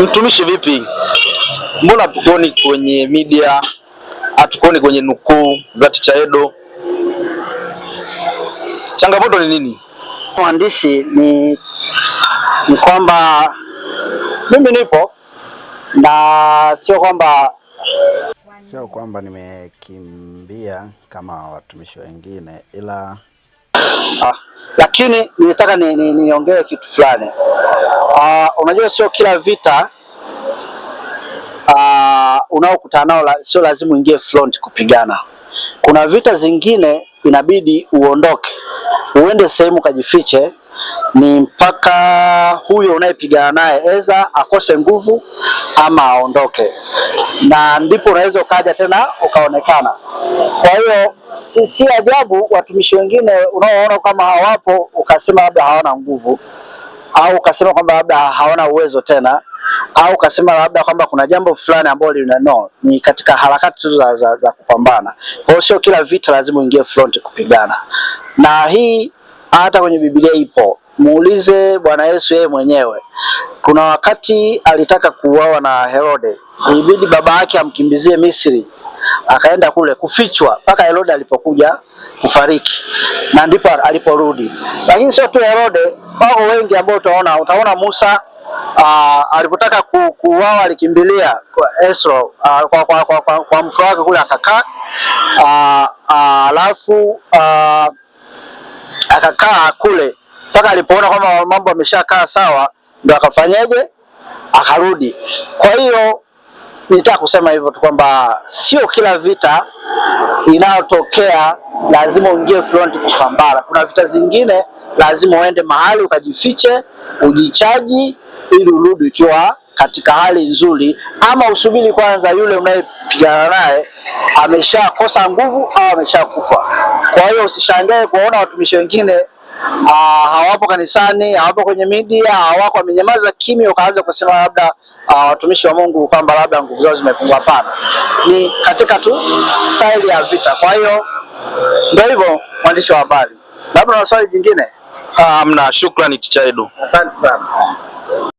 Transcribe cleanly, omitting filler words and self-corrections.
Mtumishi vipi? Mbona hatukoni kwenye media, hatukoni kwenye nukuu za Ticha Edo? Changamoto ni nini? Mwandishi ni kwamba mimi nipo na sio kwamba nimekimbia kama watumishi wengine, ila lakini nilitaka niongee kitu fulani. Unajua sio kila vita unaokutana nao sio lazima uingie front kupigana. Kuna vita zingine inabidi uondoke, uende sehemu kajifiche, ni mpaka huyo unayepigana naye eza akose nguvu ama aondoke, na ndipo unaweza ukaja tena ukaonekana. Kwa hiyo si ajabu watumishi wengine unaoona kama hawapo ukasema labda hawana nguvu, au ukasema kwamba labda hawana uwezo tena, au ukasema labda kwamba kuna jambo fulani ambalo ni katika harakati tu za kupambana. Kwa hiyo sio kila vita lazima uingie front kupigana, na hii hata kwenye Biblia ipo. Muulize Bwana Yesu yeye mwenyewe. Kuna wakati alitaka kuuawa na Herode, ilibidi baba yake amkimbizie Misri, akaenda kule kufichwa mpaka Herode alipokuja kufariki, na ndipo aliporudi. Lakini sio tu Herode, wao wengi ambao utaona Musa alipotaka kuuawa alikimbilia kwa Esra, kwa mke wake kule akakaa, alafu akakaa kule mpaka alipoona kwamba mambo yameshakaa sawa, ndio akafanyaje, akarudi. Kwa hiyo nitaka kusema hivyo tu kwamba sio kila vita inayotokea lazima uingie front kupambana. Kuna vita zingine lazima uende mahali ukajifiche, ujichaji, ili urudi ukiwa katika hali nzuri, ama usubiri kwanza yule unayepigana naye ameshakosa nguvu au ameshakufa. Kwa hiyo usishangae kuona watumishi wengine hawapo kanisani, hawapo kwenye media, hawako, wamenyamaza kimya, ukaanza kusema labda watumishi wa Mungu kwamba labda nguvu zao zimepungua. Hapana, ni katika tu style ya vita. Kwa hiyo ndio hivyo, mwandishi wa habari. Labda na swali jingine? Hamna, shukrani Ticha Edo. Asante sana.